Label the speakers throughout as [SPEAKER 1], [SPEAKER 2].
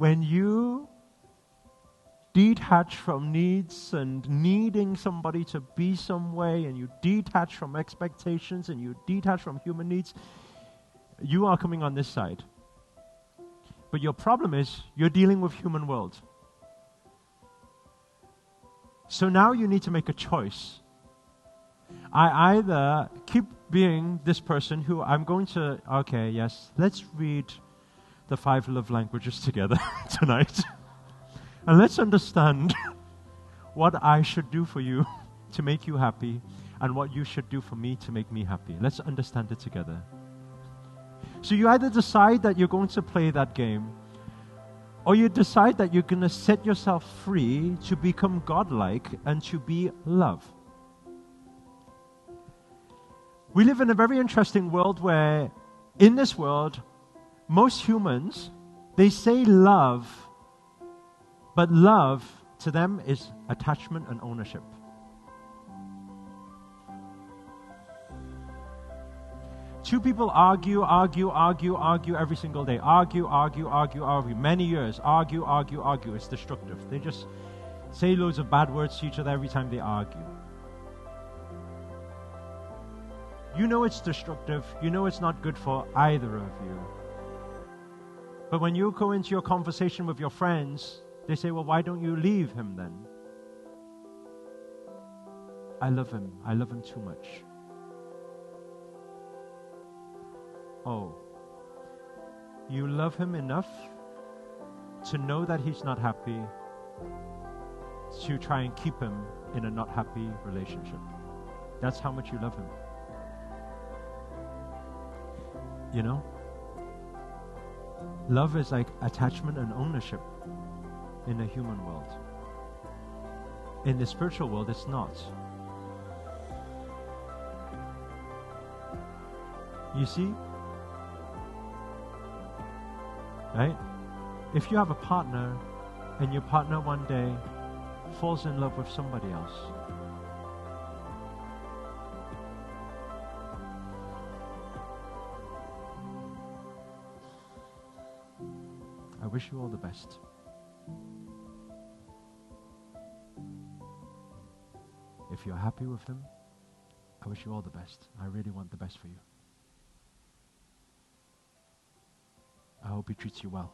[SPEAKER 1] when you detach from needs and needing somebody to be some way, and you detach from expectations and you detach from human needs, you are coming on this side. But your problem is you're dealing with human world. So now you need to make a choice. I either keep being this person who I'm going to, okay, yes, let's read the 5 love languages together tonight. And let's understand what I should do for you to make you happy and what you should do for me to make me happy. Let's understand it together. So you either decide that you're going to play that game, or you decide that you're going to set yourself free to become godlike and to be love. We live in a very interesting world where, in this world, most humans, they say love, but love to them is attachment and ownership. Two people argue every single day. Argue. Many years. Argue. It's destructive. They just say loads of bad words to each other every time they argue. You know it's destructive. You know it's not good for either of you. But when you go into your conversation with your friends, they say, well, why don't you leave him then? I love him. I love him too much. Oh, you love him enough to know that he's not happy, to try and keep him in a not happy relationship. That's how much you love him. You know? Love is like attachment and ownership in the human world. In the spiritual world, it's not. You see? Right? If you have a partner and your partner one day falls in love with somebody else, I wish you all the best. If you're happy with him, I wish you all the best. I really want the best for you. I hope he treats you well.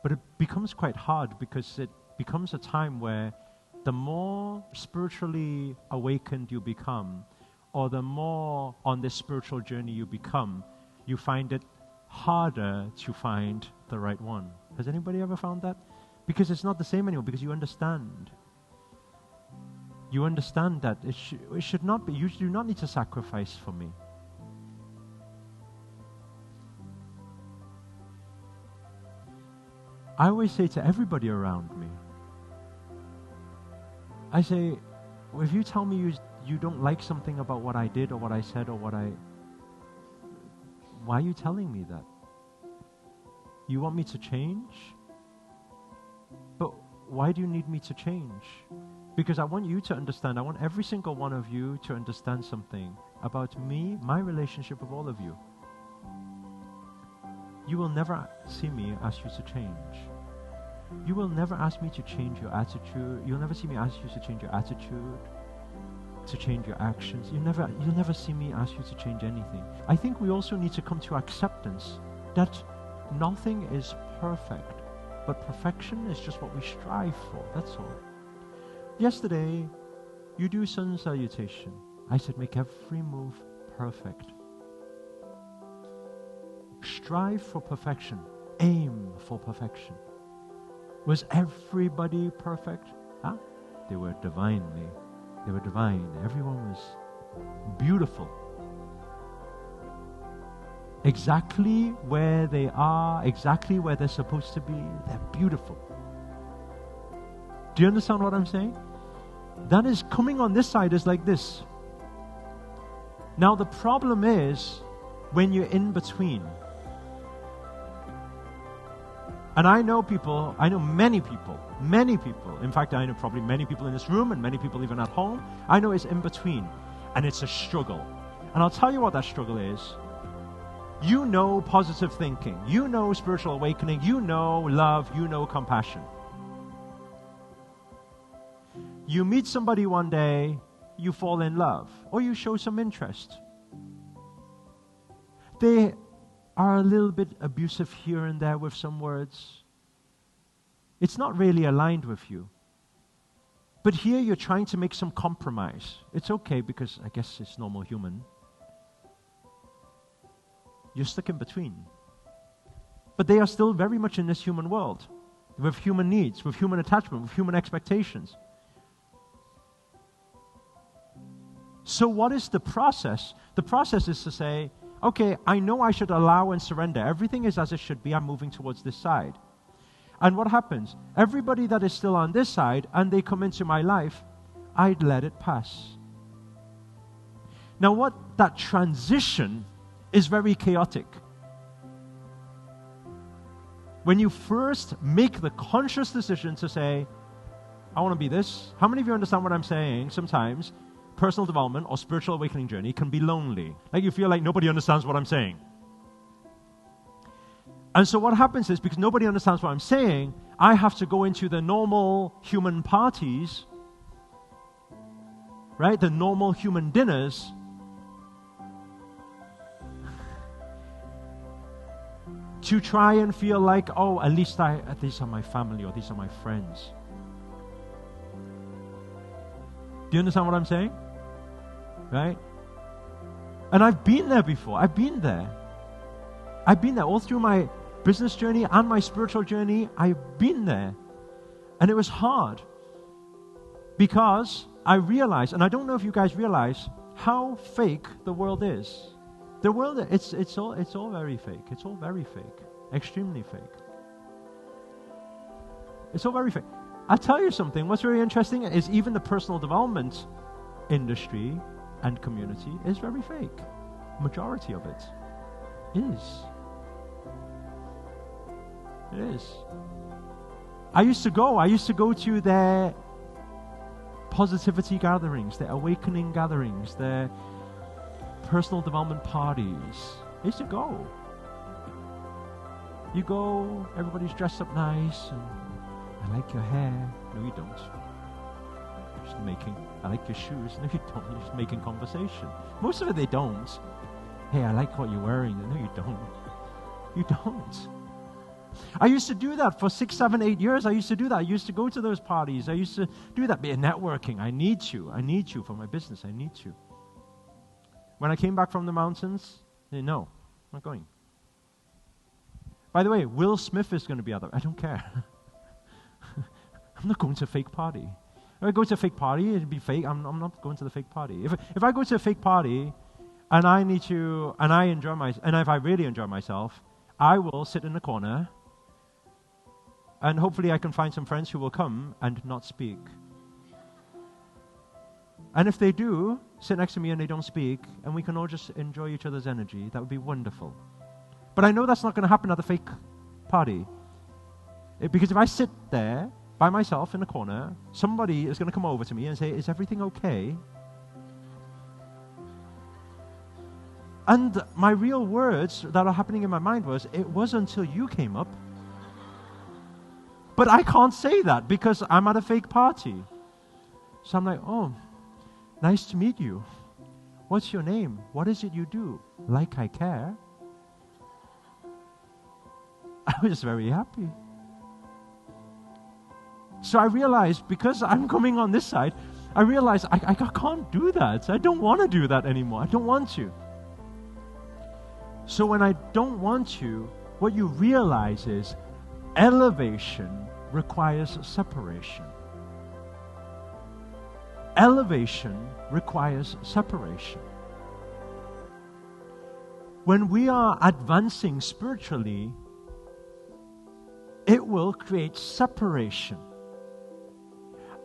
[SPEAKER 1] But it becomes quite hard because it becomes a time where the more spiritually awakened you become, or the more on this spiritual journey you become, you find it harder to find the right one. Has anybody ever found that? Because it's not the same anymore, because you understand. You understand that it should not be. You do not need to sacrifice for me. I always say to everybody around me, I say, if you tell me you don't like something about what I did or what I said or why are you telling me that? You want me to change? But why do you need me to change? Because I want you to understand, I want every single one of you to understand something about me, my relationship with all of you. You will never see me ask you to change. You will never ask me to change your attitude. You'll never see me ask you to change your attitude, to change your actions. You'll never see me ask you to change anything. I think we also need to come to acceptance that nothing is perfect, but perfection is just what we strive for, that's all. Yesterday, you do sun salutation. I said, make every move perfect. Strive for perfection. Aim for perfection. Was everybody perfect? Huh? They were divine. Everyone was beautiful. Exactly where they are, exactly where they're supposed to be. They're beautiful. Do you understand what I'm saying? That is, coming on this side is like this. Now the problem is when you're in between. And I know many people. In fact, I know probably many people in this room and many people even at home. I know it's in between. And it's a struggle. And I'll tell you what that struggle is. You know positive thinking. You know spiritual awakening. You know love. You know compassion. You meet somebody one day, you fall in love, or you show some interest. They are a little bit abusive here and there with some words. It's not really aligned with you. But here you're trying to make some compromise. It's okay because I guess it's normal human. You're stuck in between. But they are still very much in this human world, with human needs, with human attachment, with human expectations. So what is the process? The process is to say, okay, I know I should allow and surrender. Everything is as it should be. I'm moving towards this side. And what happens? Everybody that is still on this side and they come into my life, I'd let it pass. Now that transition is very chaotic. When you first make the conscious decision to say, I want to be this. How many of you understand what I'm saying? Sometimes personal development or spiritual awakening journey can be lonely. Like you feel like nobody understands what I'm saying. And so what happens is, because nobody understands what I'm saying, I have to go into the normal human parties, right? The normal human dinners, to try and feel like, oh, at least these are my family or these are my friends. Do you understand what I'm saying? Right? And I've been there before. I've been there all through my business journey and my spiritual journey. I've been there. And it was hard because I realized, and I don't know if you guys realize how fake the world is. The world, it's all very fake. It's all very fake. Extremely fake. It's all very fake. I'll tell you something. What's really interesting is even the personal development industry and community is very fake. Majority of it is. It is. I used to go to their positivity gatherings, their awakening gatherings, their personal development parties. I used to go. You go, everybody's dressed up nice, and I like your hair. No, you don't. Just I like your shoes. No, you don't. You're just making conversation. Most of it they don't. Hey, I like what you're wearing. No, you don't. You don't. I used to do that for 6, 7, 8 years. I used to do that. I used to go to those parties. I used to do that. Be networking. I need you. I need you for my business. I need you. When I came back from the mountains, no, I'm not going. By the way, Will Smith is going to be out there. I don't care. I'm not going to a fake party. If I go to a fake party, it'd be fake. I'm not going to the fake party. If I go to a fake party and if I really enjoy myself, I will sit in the corner and hopefully I can find some friends who will come and not speak. And if they do, sit next to me and they don't speak, and we can all just enjoy each other's energy, that would be wonderful. But I know that's not going to happen at the fake party. Because if I sit there by myself in a corner, somebody is going to come over to me and say, is everything okay? And my real words that are happening in my mind was, it was until you came up. But I can't say that because I'm at a fake party. So I'm like, oh, nice to meet you. What's your name? What is it you do? Like I care. I was very happy. So I realized, because I'm coming on this side, I realized I can't do that. I don't want to do that anymore. I don't want to. So when I don't want to, what you realize is elevation requires separation. Elevation requires separation. When we are advancing spiritually, it will create separation.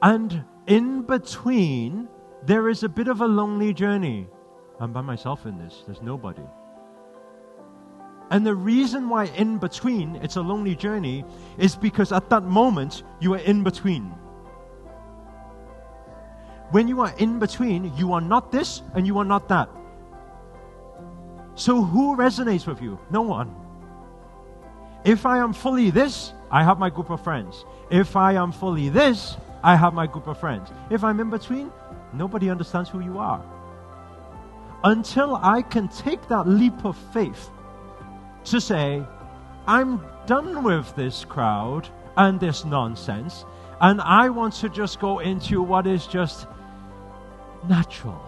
[SPEAKER 1] And in between, there is a bit of a lonely journey. I'm by myself in this. There's nobody. And the reason why in between it's a lonely journey is because at that moment, you are in between. When you are in between, you are not this and you are not that. So who resonates with you? No one. If I am fully this, I have my group of friends. If I am fully this, I have my group of friends. If I'm in between, nobody understands who you are. Until I can take that leap of faith to say, I'm done with this crowd and this nonsense, and I want to just go into what is just natural.